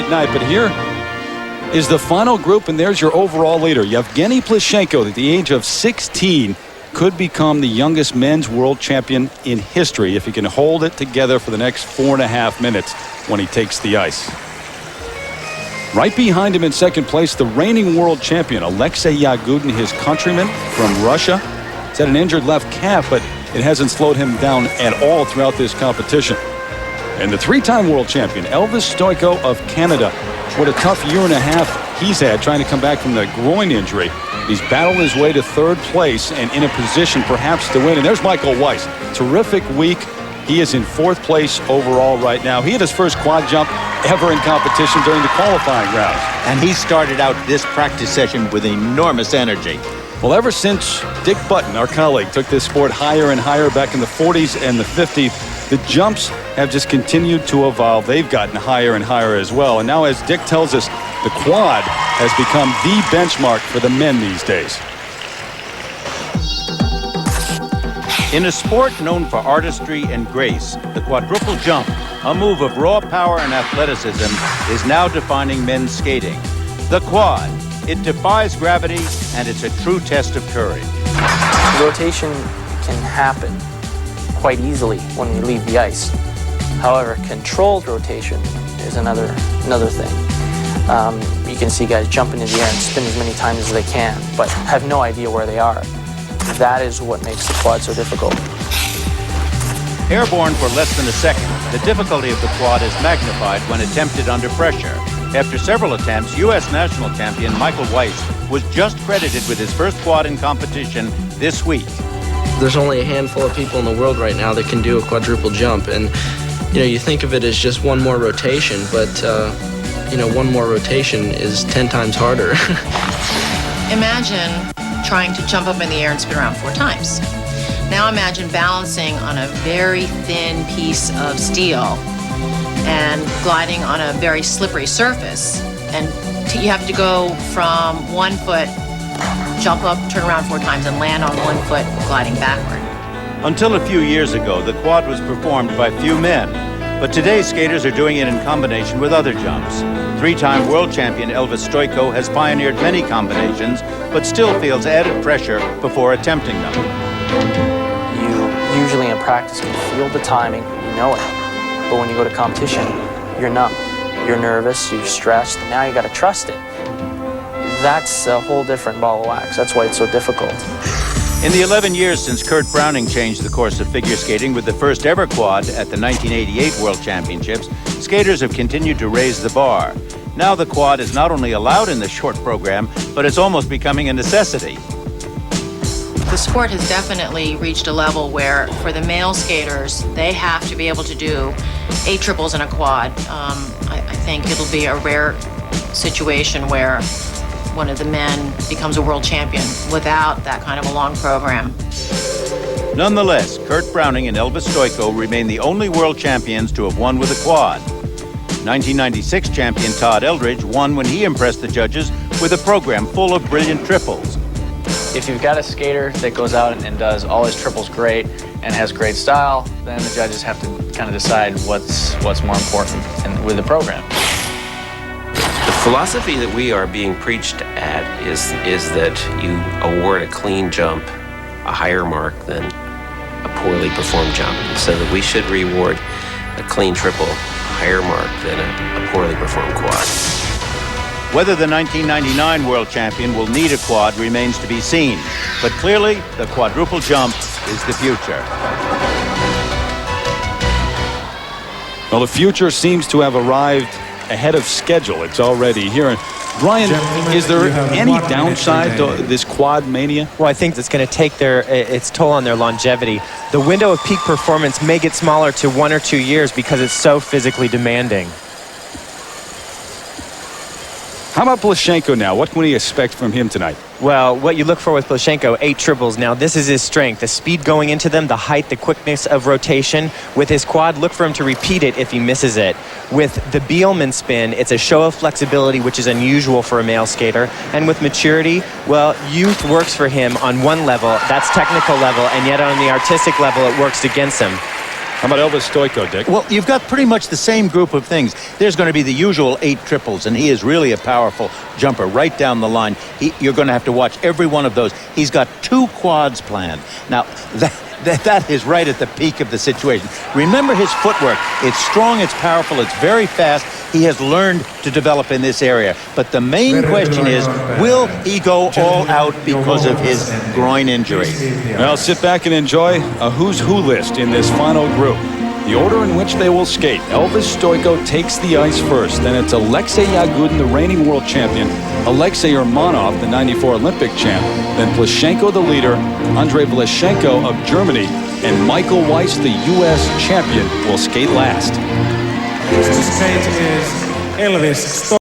late night, but here is the final group, and there's your overall leader. Yevgeny Plushenko, at the age of 16, could become the youngest men's world champion in history if he can hold it together for the next 4.5 minutes when he takes the ice. Right behind him in second place, the reigning world champion, Alexei Yagudin, his countryman from Russia. He's had an injured left calf, but it hasn't slowed him down at all throughout this competition. And the three-time world champion, Elvis Stojko of Canada. What a tough year and a half he's had trying to come back from the groin injury. He's battled his way to third place and in a position perhaps to win. And there's Michael Weiss. Terrific week. He is in fourth place overall right now. He had his first quad jump ever in competition during the qualifying rounds. And he started out this practice session with enormous energy. Well, ever since Dick Button, our colleague, took this sport higher and higher back in the 40s and the 50s, the jumps have just continued to evolve. They've gotten higher and higher as well. And now, as Dick tells us, the quad has become the benchmark for the men these days. In a sport known for artistry and grace, the quadruple jump, a move of raw power and athleticism, is now defining men's skating. The quad, it defies gravity, and it's a true test of courage. Rotation can happen quite easily when we leave the ice. However, controlled rotation is another thing. You can see guys jump into the air and spin as many times as they can, but have no idea where they are. That is what makes the quad so difficult. Airborne for less than a second, the difficulty of the quad is magnified when attempted under pressure. After several attempts, U.S. national champion Michael Weiss was just credited with his first quad in competition this week. There's only a handful of people in the world right now that can do a quadruple jump, and you think of it as just one more rotation, but one more rotation is 10 times harder. Imagine trying to jump up in the air and spin around 4 times. Now imagine balancing on a very thin piece of steel and gliding on a very slippery surface. And you have to go from 1 foot, jump up, turn around 4 times, and land on 1 foot, gliding backward. Until a few years ago, the quad was performed by few men. But today, skaters are doing it in combination with other jumps. 3-time world champion Elvis Stojko has pioneered many combinations, but still feels added pressure before attempting them. You usually in practice can feel the timing, you know it. But when you go to competition, you're numb. You're nervous, you're stressed, and now you got to trust it. That's a whole different ball of wax. That's why it's so difficult. In the 11 years since Kurt Browning changed the course of figure skating with the first ever quad at the 1988 World Championships, skaters have continued to raise the bar. Now the quad is not only allowed in the short program, but it's almost becoming a necessity. The sport has definitely reached a level where, for the male skaters, they have to be able to do 8 triples in a quad. I think it'll be a rare situation where one of the men becomes a world champion without that kind of a long program. Nonetheless, Kurt Browning and Elvis Stojko remain the only world champions to have won with a quad. 1996 champion Todd Eldredge won when he impressed the judges with a program full of brilliant triples. If you've got a skater that goes out and does all his triples great and has great style, then the judges have to kind of decide what's more important with the program. The philosophy that we are being preached at is that you award a clean jump a higher mark than a poorly performed jump, so that we should reward a clean triple a higher mark than a poorly performed quad. Whether the 1999 world champion will need a quad remains to be seen, but clearly the quadruple jump is the future. Well, the future seems to have arrived ahead of schedule. It's already here. And Brian, is there any downside to this quad mania? Well, I think it's going to take its toll on their longevity. The window of peak performance may get smaller to 1 or 2 years because it's so physically demanding. How about Plushenko now? What can we expect from him tonight? Well, what you look for with Plushenko, 8 triples. Now, this is his strength. The speed going into them, the height, the quickness of rotation. With his quad, look for him to repeat it if he misses it. With the Bielman spin, it's a show of flexibility, which is unusual for a male skater. And with maturity, well, youth works for him on one level. That's technical level. And yet on the artistic level, it works against him. How about Elvis Stojko, Dick? Well, you've got pretty much the same group of things. There's going to be the usual 8 triples, and he is really a powerful jumper right down the line. You're going to have to watch every one of those. He's got 2 quads planned. Now, that is right at the peak of the situation. Remember his footwork. It's strong, it's powerful, it's very fast. He has learned to develop in this area. But the main question is, will he go all out because of his groin injury? Well, sit back and enjoy a who's who list in this final group. The order in which they will skate: Elvis Stojko takes the ice first. Then it's Alexei Yagudin, the reigning world champion, Alexei Urmanov, the '94 Olympic champ, then Plushenko, the leader, Andrei Vlashenko of Germany, and Michael Weiss, the U.S. champion, will skate last. Next to skate is Elvis Stojko.